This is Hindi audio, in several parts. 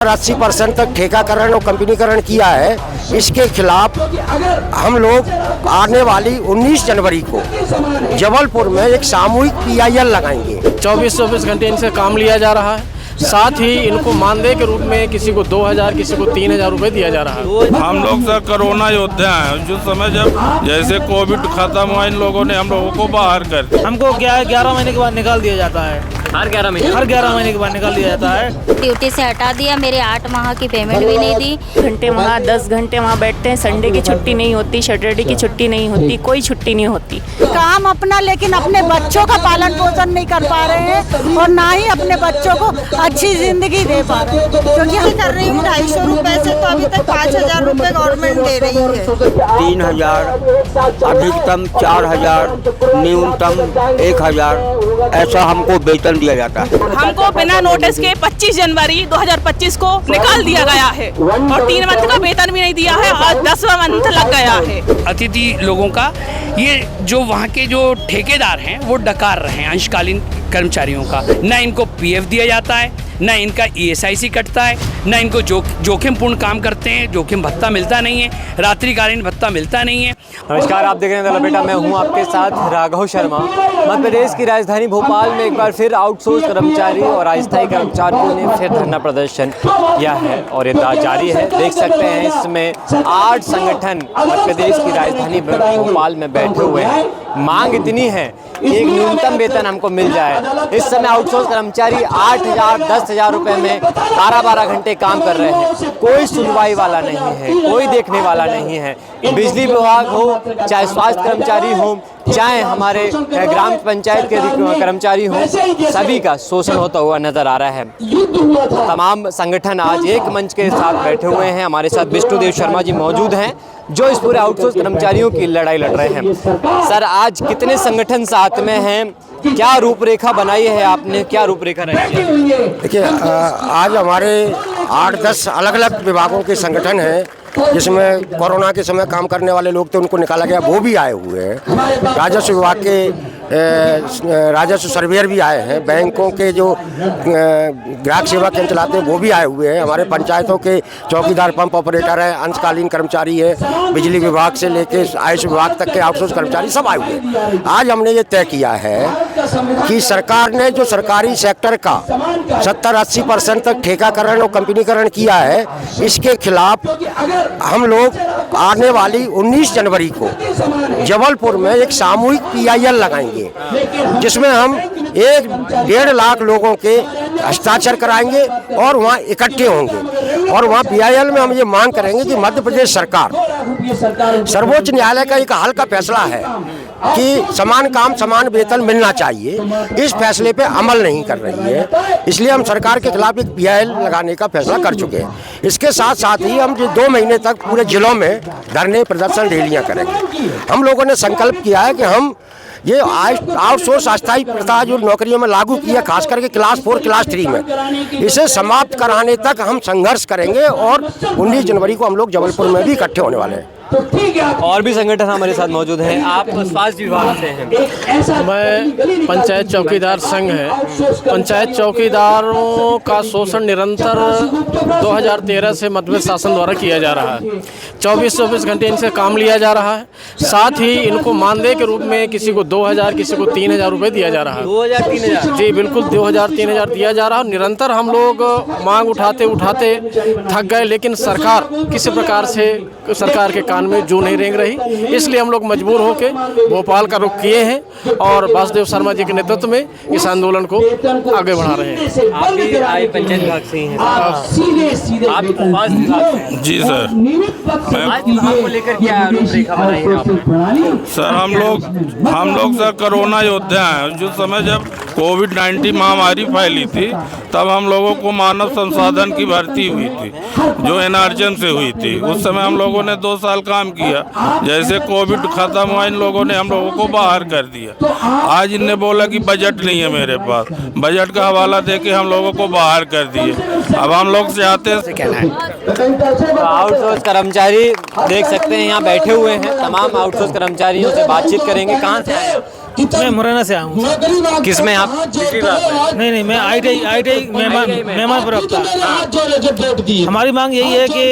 80% तक ठेकाकरण और कंपनीकरण किया है। इसके खिलाफ हम लोग आने वाली 19 जनवरी को जबलपुर में एक सामूहिक PIL लगाएंगे। 24 घंटे इनसे काम लिया जा रहा है। साथ ही इनको मानदेय के रूप में किसी को 2000 किसी को 3000 रुपये दिया जा रहा है। हम लोग सर कोरोना योद्धा हैं। जो समय जब जैसे कोविड खत्म हुआ इन लोगों ने हम लोगों को बाहर कर दिया। हमको 11 महीने के बाद निकाल दिया जाता है। हर 11 महीने के बाद निकाल दिया जाता है। ड्यूटी से हटा दिया। मेरे 8 माह की पेमेंट भी नहीं दी। घंटे वहाँ 10 घंटे वहाँ बैठते हैं। संडे की छुट्टी नहीं होती, सैटरडे की छुट्टी नहीं होती, कोई छुट्टी नहीं होती। काम अपना, लेकिन अपने बच्चों का पालन पोषण नहीं कर पा रहे हैं और ना ही अपने बच्चों को अच्छी जिंदगी दे पा रहे हैं। क्योंकि हम कर रही हूँ 250 रुपए से, तो अभी तक 5000 रुपए गवर्नमेंट दे रही है। 3000 अधिकतम 4000 न्यूनतम 1000 ऐसा हमको वेतन दिया जाता है। हमको बिना नोटिस के 25 जनवरी 2025 को निकाल दिया गया है और 3 मंथ का वेतन भी नहीं दिया है और 10वां मंथ लग गया है। अतिथि लोगों का ये जो वहाँ के जो ठेकेदार हैं वो डकार रहे हैं अंशकालीन कर्मचारियों का। न इनको PF दिया जाता है, न इनका ESIC कटता है, न इनको जोखिमपूर्ण काम करते हैं जोखिम भत्ता मिलता नहीं है, रात्रिकालीन भत्ता मिलता नहीं है। नमस्कार, आप देख रहे हैं द बेटा, मैं हूं आपके साथ राघव शर्मा। मध्य प्रदेश की राजधानी भोपाल में एक बार फिर आउटसोर्स कर्मचारी और अस्थायी कर्मचारियों ने फिर धरना प्रदर्शन किया है और ये जारी है। देख सकते हैं इसमें 8 संगठन मध्य प्रदेश की राजधानी भोपाल में बैठे हुए हैं। मांग इतनी है कि एक न्यूनतम वेतन हमको मिल जाए। इस समय आउटसोर्स कर्मचारी 8000 10,000 रुपये में 12 घंटे काम कर रहे हैं। कोई सुनवाई वाला नहीं है, कोई देखने वाला नहीं है। बिजली विभाग हो, चाहे स्वास्थ्य कर्मचारी हो, चाहे हमारे ग्राम पंचायत के कर्मचारी हों, सभी का शोषण होता हुआ नजर आ रहा है। तमाम संगठन आज एक मंच के साथ बैठे हुए हैं। हमारे साथ विष्णुदेव शर्मा जी मौजूद हैं जो इस पूरे आउटसोर्स कर्मचारियों की लड़ाई लड़ रहे हैं। सर, आज कितने संगठन साथ में हैं? क्या रूपरेखा बनाई है आपने? क्या रूपरेखा रही है? देखिए, आज हमारे 8-10 अलग अलग विभागों के संगठन हैं जिसमें कोरोना के समय काम करने वाले लोग थे, उनको निकाला गया, वो भी आए हुए हैं। राजस्व विभाग के राजस्व सर्वेयर भी आए हैं। बैंकों के जो ग्राहक सेवा केंद्र चलाते हैं वो भी आए हुए हैं। हमारे पंचायतों के चौकीदार, पंप ऑपरेटर हैं, अंशकालीन कर्मचारी है, बिजली विभाग से लेके आयुष विभाग तक के आउटसोर्स कर्मचारी सब आए हुए हैं। आज हमने ये तय किया है कि सरकार ने जो सरकारी सेक्टर का 70-80% तक ठेकाकरण और कंपनीकरण किया है, इसके खिलाफ हम लोग आने वाली 19 जनवरी को जबलपुर में एक सामूहिक PIL लगाएंगे जिसमें हम 1-1.5 लाख लोगों के हस्ताक्षर कराएंगे और वहाँ इकट्ठे होंगे और वहाँ PIL में हम ये मांग करेंगे कि मध्य प्रदेश सरकार, सर्वोच्च न्यायालय का एक हाल का फैसला है कि समान काम समान वेतन मिलना चाहिए, इस फैसले पे अमल नहीं कर रही है। इसलिए हम सरकार के खिलाफ एक PIL लगाने का फैसला कर चुके हैं। इसके साथ साथ ही हम 2 महीने तक पूरे जिलों में धरने, प्रदर्शन, रैलियां करेंगे। हम लोगों ने संकल्प किया है कि हम ये आउटसोर्स अस्थायी प्रथा जो नौकरियों में लागू की है, खास करके क्लास 4 क्लास 3 में, इसे समाप्त कराने तक हम संघर्ष करेंगे और 19 जनवरी को हम लोग जबलपुर में भी इकट्ठे होने वाले हैं। और भी संगठन हमारे साथ मौजूद हैं। आप स्वास्थ्य विभाग से हैं। मैं पंचायत चौकीदार संघ है। पंचायत चौकीदारों का शोषण निरंतर 2013 से मध्य प्रदेश शासन द्वारा किया जा रहा है। 24 घंटे इनसे काम लिया जा रहा है। साथ ही इनको मानदेय के रूप में किसी को 2000 किसी को 3000 रुपये दिया जा रहा है। 2000-3000? जी बिल्कुल, 2000-3000 दिया जा रहा है। निरंतर हम लोग मांग उठाते उठाते थक गए, लेकिन सरकार किसी प्रकार से सरकार के में जो नहीं रेंग रही, इसलिए हम लोग मजबूर होकर भोपाल का रुख किए हैं और वासुदेव शर्मा जी के नेतृत्व में इस आंदोलन को आगे बढ़ा रहे हैं। आप भी आए पंचायत विभाग से हैं? आप स्वास्थ्य विभाग से? जी सर। आज विभाग को लेकर क्या रूपरेखा बनाई है आपने? सर, हम लोग सर कोरोना योद्धा हैं। जो समय जब कोविड-19 महामारी फैली थी तब हम लोगों को मानव संसाधन की भर्ती हुई थी जो NRCM से हुई थी। उस समय हम लोगों ने 2 साल काम किया। जैसे कोविड खत्म हुआ इन लोगों ने हम लोगों को बाहर कर दिया। आज इनने बोला कि बजट नहीं है मेरे पास, बजट का हवाला देके हम लोगों को बाहर कर दिए। अब हम लोग चाहते हैं कहना है आउटसोर्स कर्मचारी देख सकते हैं यहाँ बैठे हुए हैं। तमाम आउटसोर्स कर्मचारियों से बातचीत करेंगे। कहाँ से आए? मैं मुरैना से आया हूँ। किस में आप? बिजली विभाग में? नहीं, मैं ITI मेहमान प्रवक्ता। हमारी मांग यही है कि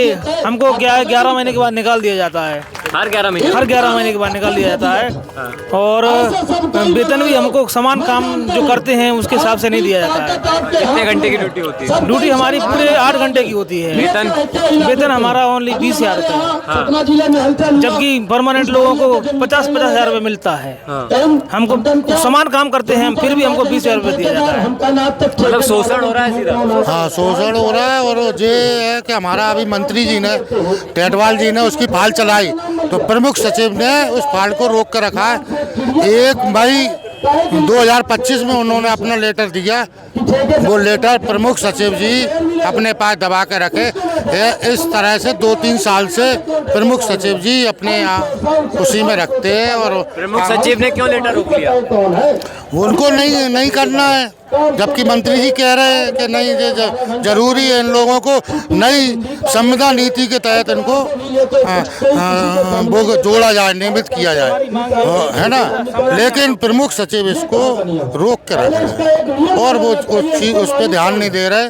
हमको 11 महीने के बाद निकाल दिया जाता है। हर 11 महीने? हर 11 महीने के बाद निकाल दिया जाता है। और वेतन भी हमको समान काम जो करते हैं उसके हिसाब से नहीं दिया जाता है। कितने घंटे की ड्यूटी होती है? ड्यूटी हमारी पूरे 8 घंटे की होती है। वेतन हमारा ओनली 20,000 रुपये, जबकि परमानेंट लोगों को 50,000 रुपये मिलता है। हमको समान काम करते हैं फिर भी हमको 20,000 रुपये दिया जाता है। मतलब शोषण हो रहा है सीधा? हाँ, शोषण हो रहा है। और ये है कि हमारा अभी मंत्री जी ने, टेटवाल जी ने उसकी फाइल चलाई तो प्रमुख सचिव ने उस फाइल को रोक कर रखा है। 1 मई 2025 में उन्होंने अपना लेटर दिया। वो लेटर प्रमुख सचिव जी अपने पास दबा के रखे। इस तरह से 2-3 साल से प्रमुख सचिव जी अपने उसी में रखते हैं। और प्रमुख सचिव ने क्यों लेटर रोक लिया? उनको नहीं करना है, जबकि मंत्री जी कह रहे हैं कि नहीं, जरूरी है इन लोगों को नई संविदा नीति के तहत इनको वो जोड़ा जाए, नियमित किया जाए, है ना। लेकिन प्रमुख सचिव इसको रोक के रख रहे हैं और वो उस पर ध्यान नहीं दे रहे।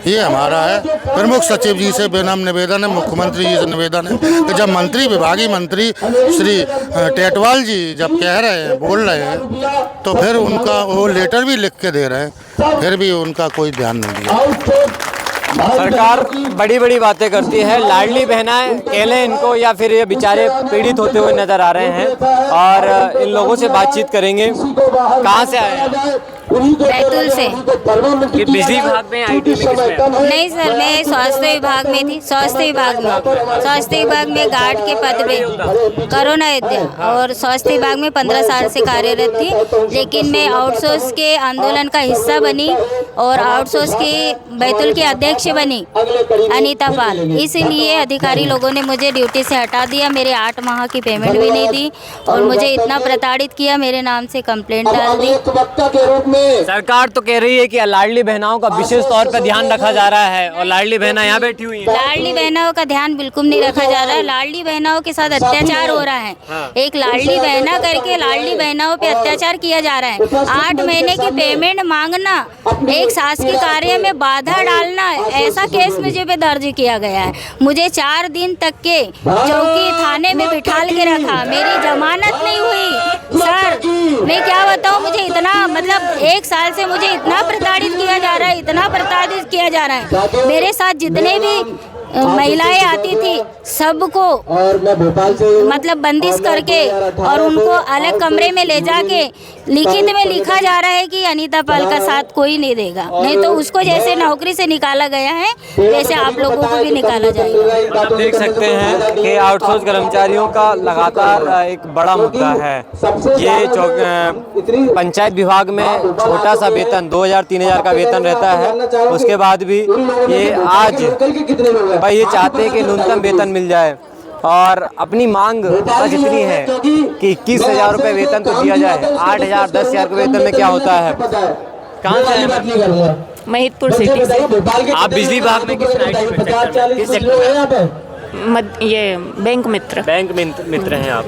ये हमारा है प्रमुख सचिव जी से बेनम निवेदन है, मुख्यमंत्री जी से निवेदन है कि जब विभागीय मंत्री श्री टेटवाल जी जब कह रहे हैं, बोल रहे हैं, तो फिर उनका वो लेटर भी लिख के दे रहे हैं, फिर भी उनका कोई ध्यान नहीं दिया। सरकार बड़ी बड़ी बातें करती है, लाडली बहनाएं केले इनको, या फिर ये बेचारे पीड़ित होते हुए नजर आ रहे हैं। और इन लोगों से बातचीत करेंगे। कहाँ से आए हैं? बैतूल से। ये बिजली विभाग में, IT में, किसमें? नहीं सर, मैं स्वास्थ्य विभाग में थी। स्वास्थ्य विभाग में गार्ड के पद पे कोरोना योद्धा, और स्वास्थ्य विभाग में 15 साल से कार्यरत थी। लेकिन मैं आउटसोर्स के आंदोलन का हिस्सा बनी और आउटसोर्स की बैतूल की अध्यक्ष बनी अनीता पाल। इसलिए अधिकारी लोगों ने मुझे ड्यूटी से हटा दिया। मेरे 8 माह की पेमेंट भी नहीं दी और मुझे इतना प्रताड़ित किया, मेरे नाम से कंप्लेंट डाल दी। सरकार तो कह रही है कि लाडली बहनाओं का विशेष तौर पर ध्यान रखा जा रहा है और लाडली बहना यहाँ बैठी हुई है। लाडली बहनाओं का ध्यान बिल्कुल नहीं रखा जा रहा है। लाडली बहनाओं के साथ अत्याचार हो रहा है। एक लाडली बहना करके लाडली बहनाओं पे अत्याचार किया जा रहा है। 8 महीने की पेमेंट मांगना, एक शासकीय कार्य में बाधा डालना, ऐसा केस मुझे पे दर्ज किया गया है। मुझे 4 दिन तक के चौकी थाने में बिठाल के रखा, मेरी जमानत नहीं हुई। सर मैं क्या बताऊँ, मुझे इतना, मतलब 1 साल से मुझे इतना प्रताड़ित किया जा रहा है, इतना प्रताड़ित किया जा रहा है। मेरे साथ जितने भी महिलाएं आती थी सबको मतलब बंदिश करके और उनको अलग कमरे में ले जाके लिखित में लिखा जा रहा है कि अनीता पाल का साथ कोई नहीं देगा, नहीं तो उसको जैसे नौकरी से निकाला गया है वैसे आप लोगों को भी निकाला जाएगा। आप देख सकते हैं कि आउटसोर्स कर्मचारियों का लगातार एक बड़ा मुद्दा है। ये पंचायत विभाग में छोटा सा वेतन 2,000-3,000 का वेतन रहता है, उसके बाद भी ये आज भाई ये चाहते हैं कि न्यूनतम वेतन मिल जाए और अपनी मांग बस इतनी है कि 21,000 रुपये वेतन तो दिया जाए। 8,000 10,000 के वेतन में क्या होता है? कहाँ से हैं? महिदपुर सिटी से। आप बिजली विभाग में किस सेक्टर में? ये बैंक मित्र हैं आप।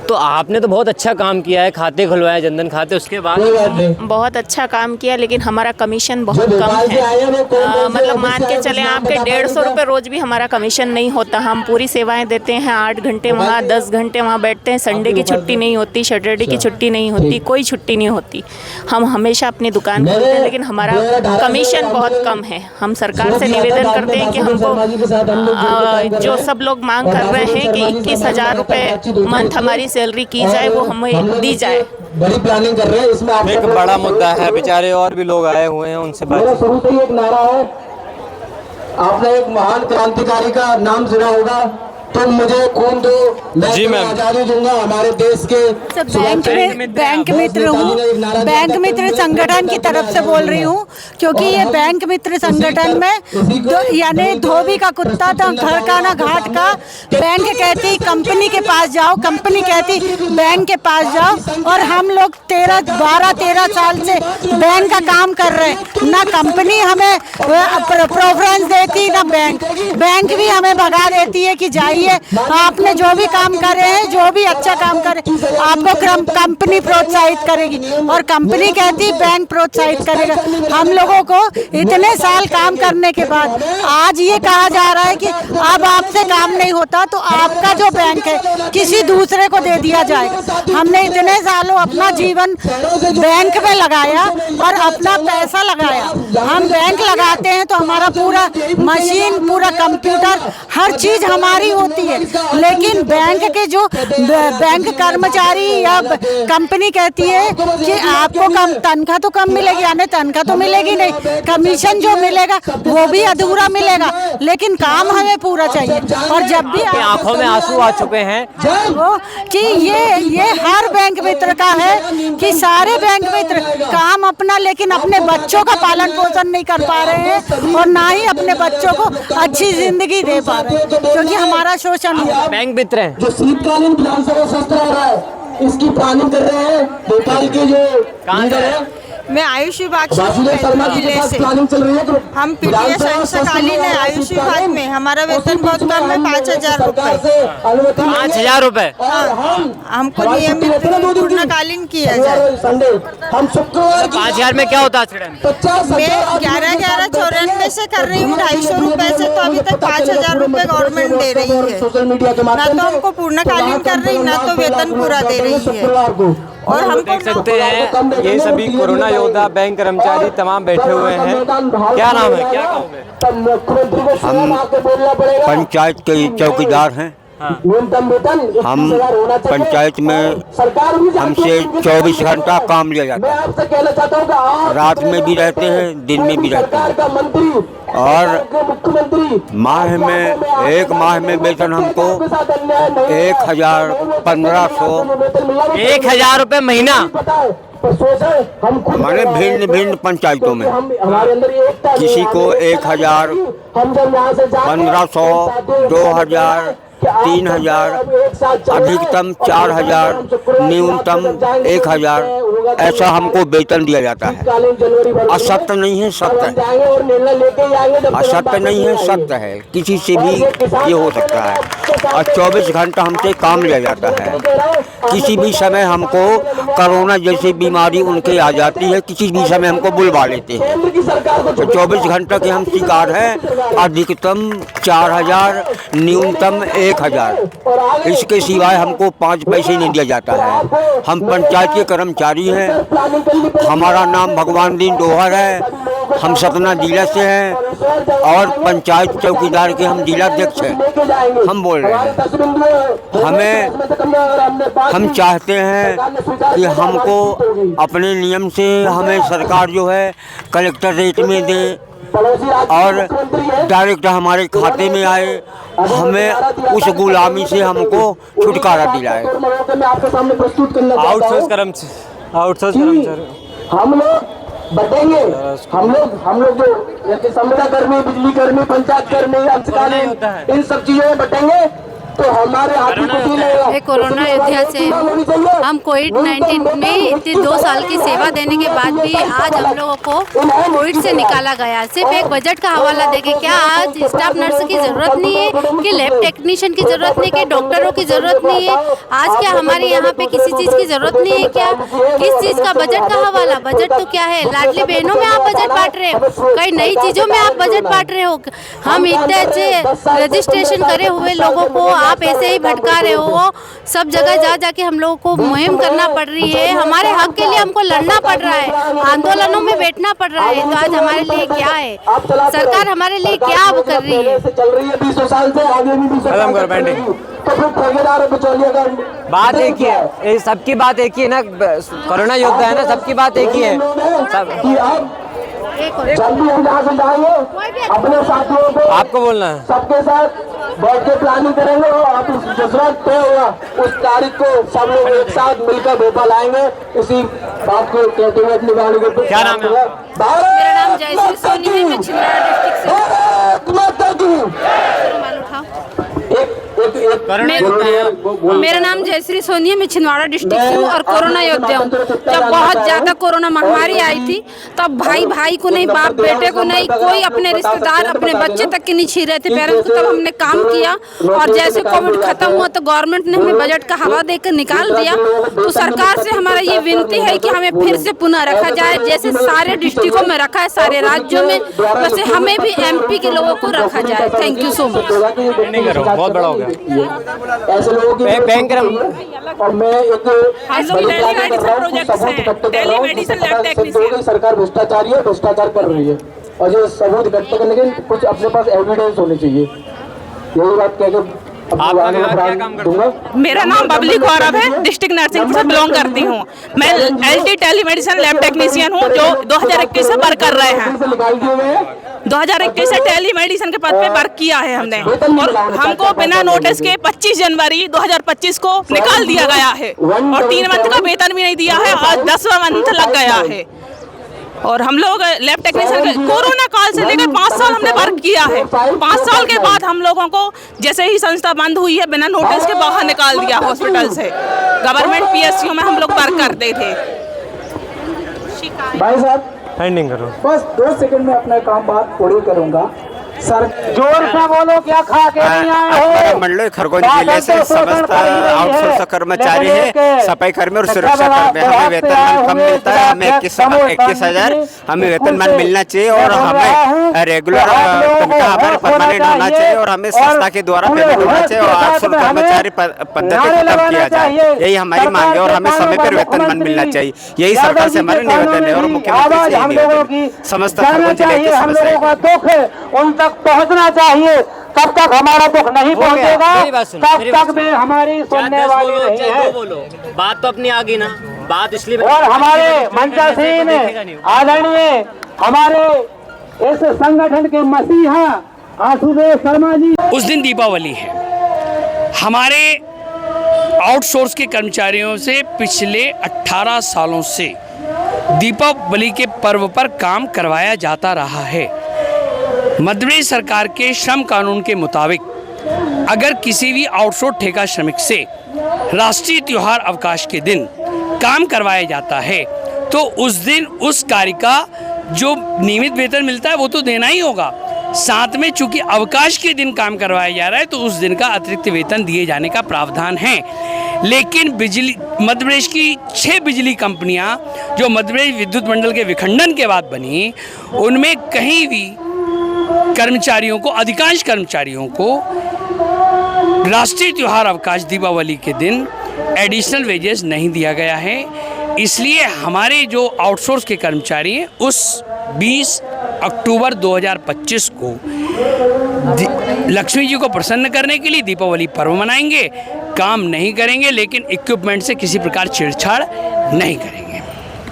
तो आपने तो बहुत अच्छा काम किया है, खाते खुलवाए, जनधन खाते, उसके बाद बहुत अच्छा काम किया, लेकिन हमारा कमीशन बहुत कम है। मतलब मान के चले आपके 150 रुपये रोज़ भी हमारा कमीशन नहीं होता। हम पूरी सेवाएं देते हैं, 8 घंटे वहाँ, 10 घंटे वहाँ बैठते हैं। संडे की छुट्टी नहीं होती, सैटरडे की छुट्टी नहीं होती, कोई छुट्टी नहीं होती। हम हमेशा अपनी दुकान खोलते हैं, लेकिन हमारा कमीशन बहुत कम है। हम सरकार से निवेदन करते हैं कि हमको जो सब लोग मांग कर रहे हैं कि 21,000 रुपये मंथ हमारी सैलरी की जाए, वो हमें दी जाए। बड़ी प्लानिंग कर रहे हैं इसमें। एक बड़ा मुद्दा है, बेचारे और भी लोग आए हुए हैं, उनसे बात। शुरू से एक नारा है, आपने एक महान क्रांतिकारी का नाम सुना होगा, तुम मुझे खून दो जी मैम, आजादी दूंगा हमारे देश के। बैंक मित्र हूँ, बैंक मित्र संगठन की तरफ से बोल रही हूँ, क्योंकि ये बैंक मित्र संगठन में यानी धोबी का कुत्ता था, घर का ना घाट का। बैंक कहती कंपनी के पास जाओ, कंपनी कहती बैंक के पास जाओ, और हम लोग 12-13 साल से बैंक का काम कर रहे हैं। ना कंपनी हमें प्रेफरेंस देती, ना बैंक भी हमें भगा देती है कि जाइए चाहिए। आपने जो भी काम करे हैं, जो भी अच्छा काम करे, आपको कंपनी प्रोत्साहित करेगी और कंपनी कहती बैंक प्रोत्साहित करेगा। हम लोगों को इतने साल काम करने के बाद आज ये कहा जा रहा है कि अब आपसे काम नहीं होता तो आपका जो बैंक है किसी दूसरे को दे दिया जाएगा। हमने इतने सालों अपना जीवन बैंक में लगाया और अपना पैसा लगाया। हम बैंक लगाते हैं तो हमारा पूरा मशीन, पूरा कंप्यूटर, हर चीज हमारी होती है, लेकिन बैंक के जो बैंक कर्मचारी या कंपनी कहती है कि आपको कम तनख्वाह तो कम मिलेगी, यानी तनख्वाह तो मिलेगी नहीं, कमीशन जो मिलेगा वो भी अधूरा मिलेगा, लेकिन काम हमें पूरा चाहिए। और जब भी आंखों में आंसू आ चुके हैं वो कि ये हर बैंक मित्र का है कि सारे बैंक मित्र काम अपना, लेकिन अपने बच्चों का पालन पोषण नहीं कर पा रहे हैं और ना ही अपने बच्चों को अच्छी जिंदगी दे पा रहे हैं, क्योंकि हमारा शोषण है। बैंक मित्र हैं जो शीतकालीन विधानसभा सत्र आ रहा है, इसकी प्लानिंग कर रहे हैं भोपाल के जो लीडर है। मैं आयुष विभाग से प्लानिंग चल रही है। हम पीटीएस अंशकालीन है आयुष विभाग में। हमारा वेतन बहुत कम है, 5,000 रुपए। 5,000 रुपए हमको नियमित पूर्णकालीन किया जाए। हम शुक्रवार 5,000 में क्या होता है? मैं 11,11,94 से कर रही हूँ, 250 रुपए से, तो अभी तक 5,000 रुपए गवर्नमेंट दे रही है। ना तो हमको पूर्णकालीन कर रही, ना तो वेतन पूरा दे रही है। और हम देख सकते हैं ये सभी कोरोना योद्धा, बैंक कर्मचारी तमाम बैठे हुए हैं। क्या नाम है, क्या कहोगे? हम पंचायत के चौकीदार हैं। हम पंचायत में हमसे 24 घंटा काम लिया जाता है, रात में भी रहते हैं, दिन में भी रहते हैं। और माह में, एक माह में वेतन हमको 1,1500 1,000 रुपए महीना, हमारे भिन्न भिन्न पंचायतों में किसी को 1,000, 1,500, 2,000, 3,000, अधिकतम 4,000, न्यूनतम 1,000, ऐसा हमको वेतन दिया जाता है। असत्य नहीं है, सत्य है। असत्य नहीं है, सत्य है। किसी से भी ये हो सकता है। और 24 घंटा हमसे काम लिया जाता है। किसी भी समय हमको कोरोना जैसी बीमारी उनके आ जाती है, किसी भी समय हमको बुलवा लेते हैं। तो 24 घंटे के हम शिकार हैं। अधिकतम 4,000, न्यूनतम 1,000। इसके सिवाय हमको 5 पैसे नहीं दिया जाता है। हम पंचायत के कर्मचारी हैं। हमारा नाम भगवान दीन डोहर है। हम सतना जिला से हैं और पंचायत चौकीदार के हम जिलाध्यक्ष हैं। हम बोल रहे हैं, हम चाहते हैं कि हमको अपने नियम से हमें सरकार जो है कलेक्टर रेट में दे और डायरेक्ट हमारे खाते में आए, हमें उस गुलामी से हमको छुटकारा दिलाए। आउटसोर्स कर्मचारी हम लोग बटेंगे, हम लोग जो संविदा कर्मी, बिजली कर्मी, पंचायत कर्मी, अंशकालीन, इन सब चीजों में बटेंगे तो हमारे कोरोना योद्धा से हम कोविड-19 में इतने 2 साल की सेवा देने के बाद भी आज हम लोगों को कोविड से निकाला गया। सिर्फ एक बजट का हवाला देके क्या आज स्टाफ नर्स की ज़रूरत नहीं है, कि लैब टेक्नीशियन की ज़रूरत नहीं है, कि डॉक्टरों की ज़रूरत नहीं है? आज क्या हमारे यहाँ पे किसी चीज़ की ज़रूरत नहीं है क्या? किस चीज़ का बजट का हवाला? बजट तो क्या है, लाडली बहनों में आप बजट बांट रहे हो, कई नई चीज़ों में आप बजट बांट रहे हो। हम इतने अच्छे रजिस्ट्रेशन करे हुए लोगों को आप ऐसे ही भटका रहे हो। सब जगह जा जाके हम लोगों को मुहिम करना पड़ रही है। हमारे हक के लिए हमको लड़ना पड़ रहा है, आंदोलनों में बैठना पड़ रहा है। तो आज हमारे लिए क्या है, सरकार हमारे लिए क्या अब कर रही है? बात एक ही है, सबकी बात एक ही है ना। कोरोना योद्धा है ना, सबकी बात एक ही है। जल्दी हम जहाँ से जाएंगे अपने साथियों को आपको बोलना है, सबके साथ बैठ के प्लानिंग करेंगे और आप दूसरा तय होगा उस तारीख को सब लोग एक साथ मिलकर भोपाल आएंगे। इसी बात को कहते हुए अपनी गाड़ी को क्या नाम है? मेरा नाम जयश्री सोनी है, मैं छिंदवाड़ा डिस्ट्रिक्ट से। एक मेरा नाम जयश्री सोनी है, मैं छिंदवाड़ा डिस्ट्रिक्ट से हूँ और कोरोना योद्धा हूँ। जब बहुत ज़्यादा कोरोना महामारी आई थी तब भाई भाई को नहीं, बाप बेटे को नहीं, कोई अपने रिश्तेदार अपने बच्चे तक के नहीं छी रहे थे पेरेंट्स को। तब हमने काम किया और जैसे कोविड खत्म हुआ तो गवर्नमेंट ने हमें बजट का हवा देकर निकाल दिया। तो सरकार से हमारा ये विनती है कि हमें फिर से पुनः रखा जाए, जैसे सारे डिस्ट्रिक्टों में रखा है, सारे राज्यों में, वैसे हमें भी MP के लोगों को रखा जाए। Thank you so much. बहुत बड़ा हो गया ऐसे लोगों की बैंक और मैं एक सरकार भ्रष्टाचारी है, भ्रष्टाचार कर रही है और जो सबूत इकट्ठे करने के कुछ अपने पास एविडेंस होने चाहिए। यही बात कहकर मेरा नाम बबली गौरव है, डिस्ट्रिक्ट नर्सिंग से बिलोंग करती हूँ। मैं LT टेलीमेडिसिन लैब टेक्नीशियन हूँ जो 2021 से वर्क कर रहे हैं। 2021 से टेलीमेडिसिन के पद पे वर्क किया है हमने और हमको बिना नोटिस के 25 जनवरी 2025 को निकाल दिया गया है और 3 मंथ का वेतन भी नहीं दिया है। आज 10वां मंथ लग गया है और हम लोग लैब टेक्नीशियन कोरोना काल से लेकर 5 साल हमने वर्क किया है। 5 साल के बाद हम लोगों को जैसे ही संस्था बंद हुई है बिना नोटिस के बाहर निकाल दिया हॉस्पिटल से। गवर्नमेंट PSU में हम लोग वर्क करते थे। भाई साहब एंडिंग करो, बस 2 सेकंड में अपना काम बात पूरी करूंगा। सर जोर से बोलो, क्या खा के नहीं आए हो? मंडल खरगोन जिले से समस्त आउटसोर्स कर्मचारी है, सफाई कर्मी और सुरक्षा कर्मी। हमें वेतनमान कम मिलता है, हमें 21,000 हमें वेतनमान मिलना चाहिए और हमें रेगुलर तनख्वाह हमारे परमानेंट होना चाहिए और हमें संस्था के द्वारा पेमेंट होना चाहिए और आउटसोर्स कर्मचारी पद्धति खत्म किया जाए। यही हमारी मांग है और हमें समय पर वेतनमान मिलना चाहिए। यही सरकार से हमारे निवेदन है और मुख्यमंत्री से यही समस्त खरगोन जिले की समस्या पहुंचना चाहिए। तब तक हमारा दुख नहीं पहुंचेगा, तब तक भी हमारी सुनने वाली नहीं है। बात तो अपनी आ गई ना, बात इसलिए और हमारे मंचासीन आदरणीय हमारे इस संगठन के मसीहा आशुतोष शर्मा जी। उस दिन दीपावली है। हमारे आउटसोर्स के कर्मचारियों से पिछले 18 सालों से दीपावली के पर्व पर काम करवाया जाता रहा है। मध्य प्रदेश सरकार के श्रम कानून के मुताबिक अगर किसी भी आउटसोर्स ठेका श्रमिक से राष्ट्रीय त्योहार अवकाश के दिन काम करवाया जाता है तो उस दिन उस कार्य का जो नियमित वेतन मिलता है वो तो देना ही होगा। साथ में चूंकि अवकाश के दिन काम करवाया जा रहा है तो उस दिन का अतिरिक्त वेतन दिए जाने का प्रावधान है। लेकिन मध्य प्रदेश की 6 बिजली कंपनियां जो मध्य प्रदेश विद्युत मंडल के विखंडन के बाद बनी, उनमें कहीं भी कर्मचारियों को, अधिकांश कर्मचारियों को राष्ट्रीय त्योहार अवकाश दीपावली के दिन एडिशनल वेजेस नहीं दिया गया है। इसलिए हमारे जो आउटसोर्स के कर्मचारी हैं उस 20 अक्टूबर 2025 को लक्ष्मी जी को प्रसन्न करने के लिए दीपावली पर्व मनाएंगे। काम नहीं करेंगे लेकिन इक्विपमेंट से किसी प्रकार छेड़छाड़ नहीं करेंगे।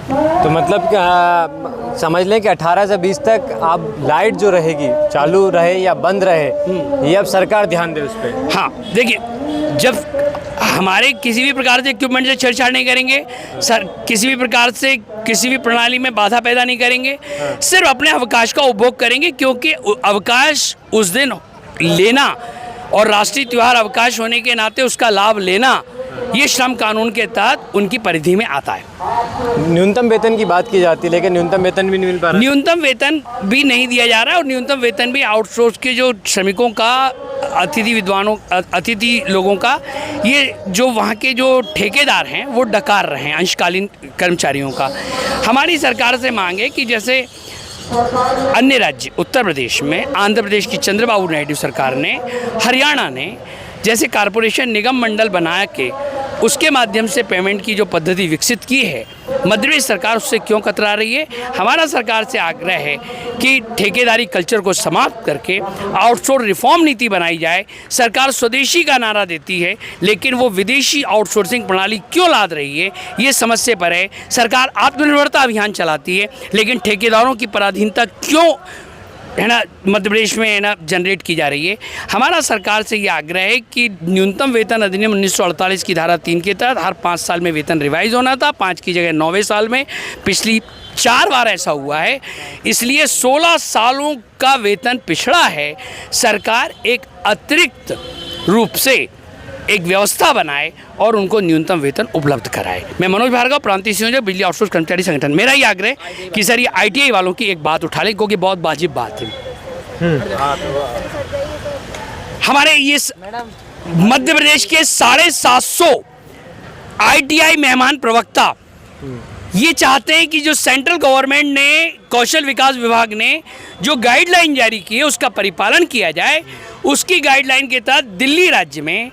तो मतलब समझ लें कि 18 से 20 तक आप लाइट जो रहेगी चालू रहे या बंद रहे, ये अब सरकार ध्यान दे उस पर। हाँ देखिए, जब हमारे किसी भी प्रकार से इक्विपमेंट से छेड़छाड़ नहीं करेंगे, सर किसी भी प्रकार से किसी भी प्रणाली में बाधा पैदा नहीं करेंगे, सिर्फ अपने अवकाश का उपभोग करेंगे क्योंकि अवकाश उस दिन लेना और राष्ट्रीय त्योहार अवकाश होने के नाते उसका लाभ लेना ये श्रम कानून के तहत उनकी परिधि में आता है। न्यूनतम वेतन की बात की जाती है लेकिन न्यूनतम वेतन भी नहीं मिल पा रहा। न्यूनतम वेतन भी नहीं दिया जा रहा है और न्यूनतम वेतन भी आउटसोर्स के जो श्रमिकों का, अतिथि लोगों का, ये जो वहाँ के जो ठेकेदार हैं वो डकार रहे हैं अंशकालीन कर्मचारियों का। हमारी सरकार से मांग है कि जैसे अन्य राज्य उत्तर प्रदेश में, आंध्र प्रदेश की चंद्रबाबू नायडू सरकार ने, हरियाणा ने जैसे कारपोरेशन निगम मंडल बना के उसके माध्यम से पेमेंट की जो पद्धति विकसित की है, मध्य प्रदेश सरकार उससे क्यों कतरा रही है? हमारा सरकार से आग्रह है कि ठेकेदारी कल्चर को समाप्त करके आउटसोर्स रिफॉर्म नीति बनाई जाए। सरकार स्वदेशी का नारा देती है लेकिन वो विदेशी आउटसोर्सिंग प्रणाली क्यों लाद रही है, ये समस्या पर है। सरकार आत्मनिर्भरता अभियान चलाती है लेकिन ठेकेदारों की पराधीनता क्यों है ना मध्य प्रदेश में है ना जनरेट की जा रही है। हमारा सरकार से ये आग्रह है कि न्यूनतम वेतन अधिनियम 1948 की धारा 3 के तहत हर 5 साल में वेतन रिवाइज होना था, 5 की जगह 9वें साल में। पिछली 4 बार ऐसा हुआ है, इसलिए 16 सालों का वेतन पिछड़ा है। सरकार एक अतिरिक्त रूप से एक व्यवस्था बनाए और उनको न्यूनतम वेतन उपलब्ध कराए। मैं मनोज भार्गव, प्रांतीय संयोजक, बिजली आउटसोर्स कर्मचारी संगठन। मेरा ये आग्रह कि सर ये ITI वालों की एक बात उठा लें, क्योंकि बहुत वाजिब बात है। हमारे ये मध्य प्रदेश के 750 ITI मेहमान प्रवक्ता ये चाहते हैं कि जो सेंट्रल गवर्नमेंट ने, कौशल विकास विभाग ने जो गाइडलाइन जारी की है उसका परिपालन किया जाए। उसकी गाइडलाइन के तहत दिल्ली राज्य में,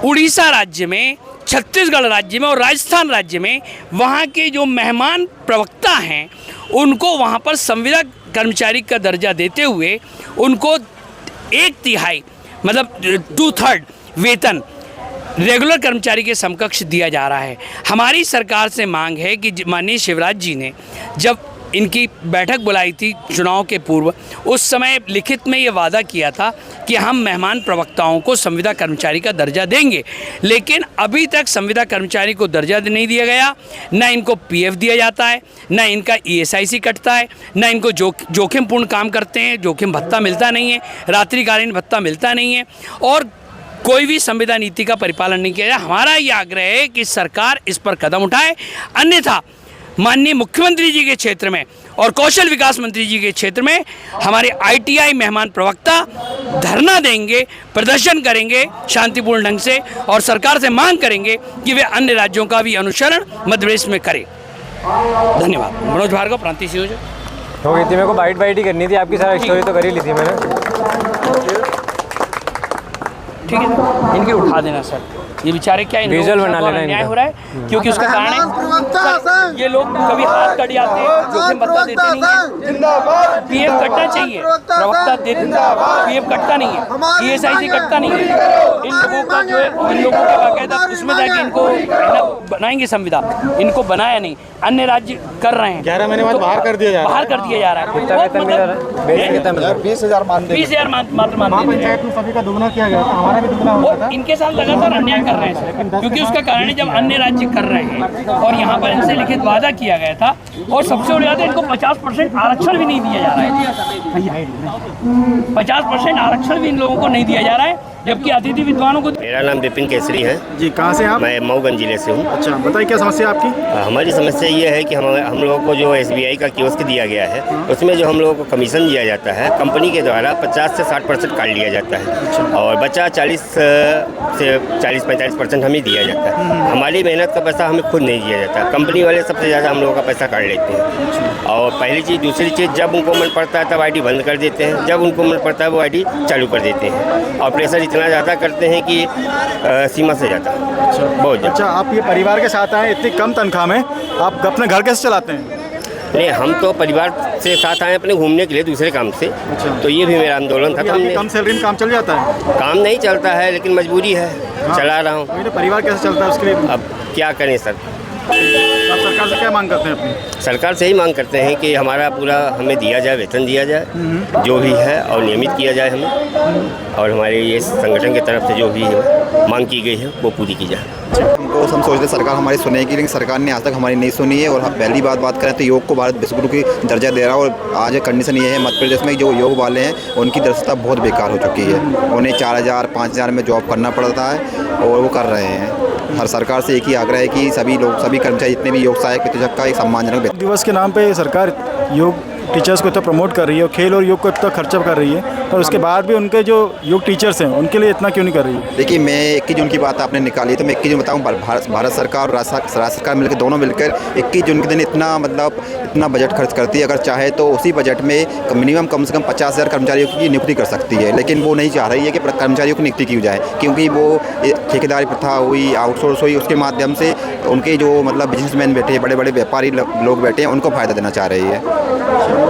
उड़ीसा राज्य में, छत्तीसगढ़ राज्य में और राजस्थान राज्य में वहाँ के जो मेहमान प्रवक्ता हैं उनको वहाँ पर संविदा कर्मचारी का दर्जा देते हुए उनको 1/3 मतलब 2/3 वेतन रेगुलर कर्मचारी के समकक्ष दिया जा रहा है। हमारी सरकार से मांग है कि माननीय शिवराज जी ने जब इनकी बैठक बुलाई थी चुनाव के पूर्व, उस समय लिखित में ये वादा किया था कि हम मेहमान प्रवक्ताओं को संविदा कर्मचारी का दर्जा देंगे, लेकिन अभी तक संविदा कर्मचारी को दर्जा नहीं दिया गया। न इनको PF दिया जाता है, न इनका ESIC कटता है, न इनको जोखिमपूर्ण काम करते हैं जोखिम भत्ता मिलता नहीं है, रात्रिकालीन भत्ता मिलता नहीं है और कोई भी संविदा नीति का परिपालन नहीं किया जाए। हमारा ये आग्रह है कि सरकार इस पर कदम उठाए, अन्यथा माननीय मुख्यमंत्री जी के क्षेत्र में और कौशल विकास मंत्री जी के क्षेत्र में हमारे ITI मेहमान प्रवक्ता धरना देंगे, प्रदर्शन करेंगे शांतिपूर्ण ढंग से और सरकार से मांग करेंगे कि वे अन्य राज्यों का भी अनुसरण मध्य प्रदेश में करें। धन्यवाद। मनोज भार्गव, प्रांतीय संयोजक। हो गई थी, मेरे को बाइट ही करनी थी, आपकी सारा स्टोरी तो कर ही ली थी मैंने। ठीक है सर, इनकी उठा देना सर, ये बेचारे क्या विजुअल बना लेना, अन्याय हो रहा है क्योंकि उसका कारण है ये लोग कभी हाथ कट जाते हैं, जोखिम भत्ता देते नहीं है। PF कटना चाहिए, प्रवक्ता PF कटता नहीं है, ESIC कटता नहीं है। इन लोगों का जो है, इन लोगों का बाकायदा उसमें जाके इनको बनाएंगे संविदा, इनको बनाया नहीं। अन्य राज्य कर रहे हैं, 11 महीने बाद बाहर कर दिया जा रहा है। 20,000 मात्र पंचायत में सभी का दुगना किया गया था, हमारा भी दुगना हो रहा था। इनके साथ लगातार अन्याय कर रहे हैं सर, क्योंकि उसका कारण है जब अन्य राज्य कर रहे हैं और यहाँ पर इनसे लिखित वादा किया गया था और सबसे बड़ी बात है इनको 50% आरक्षण भी नहीं दिया जा रहा है। 50% आरक्षण भी इन लोगों को नहीं दिया जा रहा है, जबकि अतिथि विद्वानों को। मेरा नाम विपिन केसरी है जी। कहाँ से आप? मैं मऊगंज जिले से हूँ। अच्छा, बताइए क्या समस्या आपकी? हमारी समस्या ये है कि हम लोगों को जो SBI का कियोस्क दिया गया है उसमें जो हम लोगों को कमीशन दिया जाता है कंपनी के द्वारा 50 से 60% काट लिया जाता है और बचा 40 से 40-45% हमें दिया जाता है। हमारी मेहनत का पैसा हमें खुद नहीं दिया जाता, कंपनी वाले सबसे ज़्यादा हम लोगों का पैसा काट लेते हैं। और पहली चीज़, दूसरी चीज़, जब उनको मन पड़ता है तब ID बंद कर देते हैं, जब उनको मन पड़ता है वो ID चालू कर देते हैं और प्रेशर इतना ज़्यादा करते हैं कि सीमा से ज़्यादा, बहुत ज़्यादा। अच्छा, आप ये परिवार के साथ आए, इतनी कम तनख्वाह में आप अपने घर कैसे चलाते हैं? नहीं, हम तो परिवार से साथ आए अपने घूमने के लिए दूसरे काम से। अच्छा। तो ये भी मेरा आंदोलन था। कम सैलरी में काम चल जाता है? काम नहीं चलता है, लेकिन मजबूरी है। हाँ। चला रहा हूँ। तो परिवार कैसे चलता है उसके लिए? अब क्या करें सर। आप सरकार से क्या मांग करते हैं अपनी? सरकार से ही मांग करते हैं कि हमारा पूरा हमें दिया जाए, वेतन दिया जाए जो भी है और नियमित किया जाए हमें, और हमारे ये संगठन की तरफ से जो भी मांग की गई है वो पूरी की जाए। हमको हम सोचते सरकार हमारी सुनेगी, लेकिन सरकार ने आज तक हमारी नहीं सुनी है। और हम पहली बात करें तो योग को भारत विश्वगुरु की दर्जा दे रहा है और आज कंडीशन ये है मध्य प्रदेश में जो योग वाले हैं उनकी दृष्टता बहुत बेकार हो चुकी है। उन्हें 4,000-5,000 में जॉब करना पड़ता है और वो कर रहे हैं। हर सरकार से एक ही आग्रह है कि सभी कर्मचारी जितने भी योग सहायक प्रतिशत का एक सम्मानजनक दिवस के नाम पे सरकार योग टीचर्स को इतना प्रमोट कर रही है और खेल और योग को इतना खर्चा कर रही है, और उसके बाद भी उनके जो योग टीचर्स हैं उनके लिए इतना क्यों नहीं कर रही है? देखिए, मैं 21 जून की बात आपने निकाली तो मैं 21 जून बताऊँ, भारत सरकार और राज्य सरकार मिलकर दोनों मिलकर 21 जून के दिन इतना बजट खर्च करती है। अगर चाहे तो उसी बजट में मिनिमम कम से कम 50,000 कर्मचारियों की नियुक्ति कर सकती है, लेकिन वो नहीं चाह रही है कि कर्मचारियों की नियुक्ति की जाए, क्योंकि वो ठेकेदारी प्रथा हुई, आउटसोर्स हुई, उसके माध्यम से उनके जो बिजनेसमैन बैठे, बड़े बड़े व्यापारी लोग बैठे हैं, उनको फ़ायदा देना चाह रही है।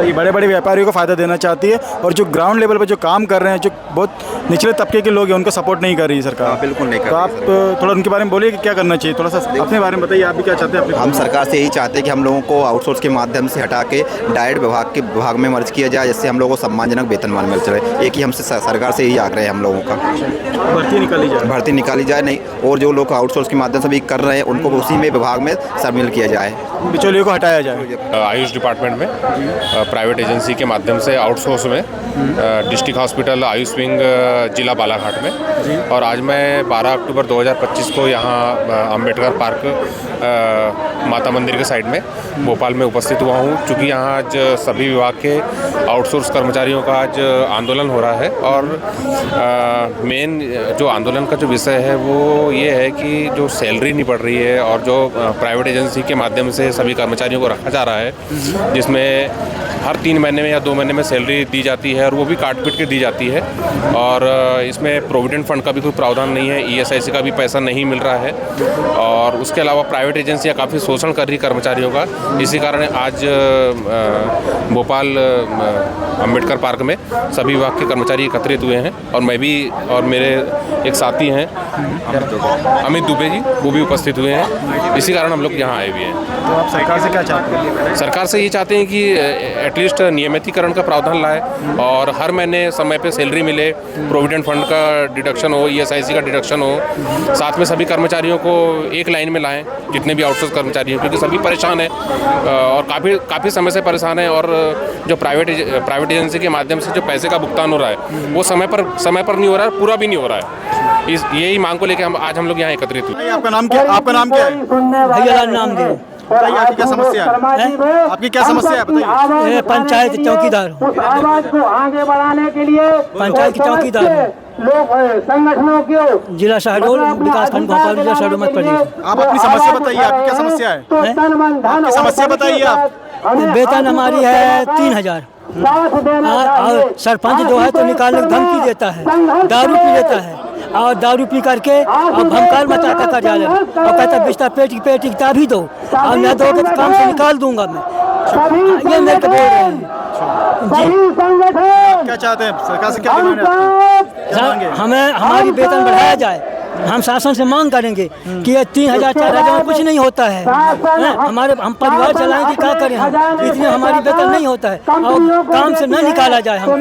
ये बड़े बड़े व्यापारियों को फ़ायदा देना चाहती है और जो ग्राउंड लेवल पर जो काम कर रहे हैं, जो बहुत निचले तबके के लोग हैं, उनको सपोर्ट नहीं कर रही है सरकार। बिल्कुल नहीं कर रही। तो आप थोड़ा उनके बारे में बोलिए कि क्या करना चाहिए, थोड़ा सा अपने बारे में बताइए, आप भी क्या चाहते हैं? हम सरकार से यही चाहते हैं कि हम लोगों को आउटसोर्स के माध्यम से हटा के डायरेक्ट विभाग में मर्ज किया जाए, जिससे हम लोगों को सम्मानजनक वेतनमान मिल चले। एक ही हमसे सरकार से यही आग्रह है हम लोगों का। भर्ती निकाली जाए नहीं, और जो लोग आउटसोर्स के माध्यम से भी कर रहे हैं उनको उसी में विभाग में शामिल किया जाए, बिचौलियों को हटाया जाए। आयुष डिपार्टमेंट में प्राइवेट एजेंसी के माध्यम से आउटसोर्स में डिस्ट्रिक्ट हॉस्पिटल आयुष विंग जिला बालाघाट में। और आज मैं 12 अक्टूबर 2025 को यहाँ अंबेडकर पार्क माता मंदिर के साइड में भोपाल में उपस्थित हुआ हूँ। चूँकि यहाँ आज सभी विभाग के आउटसोर्स कर्मचारियों का आज आंदोलन हो रहा है और मेन जो आंदोलन का जो विषय है वो ये है कि जो सैलरी नहीं बढ़ रही है और जो प्राइवेट एजेंसी के माध्यम से सभी कर्मचारियों को रखा जा रहा है, जिसमें हर 3 महीने में या 2 महीने में सैलरी दी जाती है और वो भी काट पीट के दी जाती है। और इसमें प्रोविडेंट फंड का भी कोई प्रावधान नहीं है, ESIC का भी पैसा नहीं मिल रहा है और उसके अलावा प्राइवेट एजेंसियां काफ़ी शोषण कर रही कर्मचारियों का। इसी कारण आज भोपाल अंबेडकर पार्क में सभी विभाग के कर्मचारी एकत्रित हुए हैं और मैं भी और मेरे एक साथी हैं अमित दुबे जी, वो भी उपस्थित हुए हैं। इसी कारण हम लोग यहाँ आए हुए हैं। तो आप सरकार से क्या चाहते हैं? सरकार से ये चाहते हैं कि एटलीस्ट नियमितीकरण का प्रावधान लाए और हर महीने समय पे सैलरी मिले, प्रोविडेंट फंड का डिडक्शन हो, ESIC का डिडक्शन हो, साथ में सभी कर्मचारियों को एक लाइन में लाएं, जितने भी आउटसोर्स कर्मचारी हैं, क्योंकि सभी परेशान हैं और काफ़ी समय से परेशान हैं। और जो प्राइवेट एजेंसी के माध्यम से जो पैसे का भुगतान हो रहा है वो समय पर नहीं हो रहा है, पूरा भी नहीं हो रहा है। यही मांग को लेकर आज हम लोग यहाँ एकत्रित हुए। आपका नाम क्या है? भैया नाम दे। बताइए आपकी क्या समस्या है? आपकी क्या समस्या है बताइए? पंचायत चौकीदार, आवाज को आगे बढ़ाने के लिए पंचायत की चौकीदार, लोग संगठनों के जिला शहडोल विकास खंड भोपाल, जिला शहडोल मध्य प्रदेश। आप अपनी समस्या बताइए, आपकी क्या समस्या है? आपकी समस्या बताइए आप। वेतन हमारी है 3000 और सरपंच जो है तो निकालने की धमकी देता है, दारू पी लेता है और दारू पी करके और भंकार मचाता कार्यालय और कहता बिस्तर पेटी किताब ही दो और मैं दो के काम से निकाल दूंगा मैं। ये मेरे को बोल रहे हैं जी। क्या चाहते हैं सरकार से? क्या डिमांड है? हमें हमारी वेतन बढ़ाया जाए। हम शासन से मांग करेंगे कि ये 3000 4000 में कुछ नहीं होता है। हम परिवार चलाएंगे, क्या करें हम, इतने हमारी वेतन नहीं होता है और काम से न निकाला जाए हमको।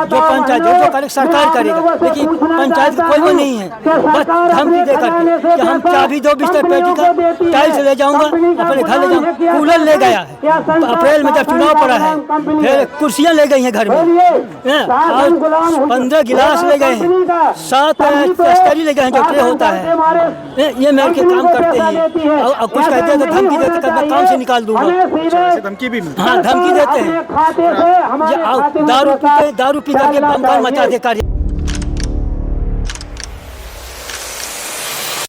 जो पंचायत जो करे सरकार करेगा, लेकिन पंचायत का कोई वो नहीं है। बस धमकी दे करके कि हम चाबी दो बिस्तर पेटी का, टाइल्स ले जाऊंगा, अपने घर ले जाऊंगा। कूलर ले गया है अप्रैल में जब चुनाव पड़ा है, फिर कुर्सियाँ ले गई हैं घर में और 15 गिलास ले गए हैं, 7 तस्तरी ले गए हैं जो होता है। ये मेरे के काम करते हैं और कुछ कहते हैं तो धमकी देते हैं मैं काम से निकाल दूंगा। धमकी भी? हाँ, धमकी देते हैं। दारू पी करके बंगाल मचा दे कार्य।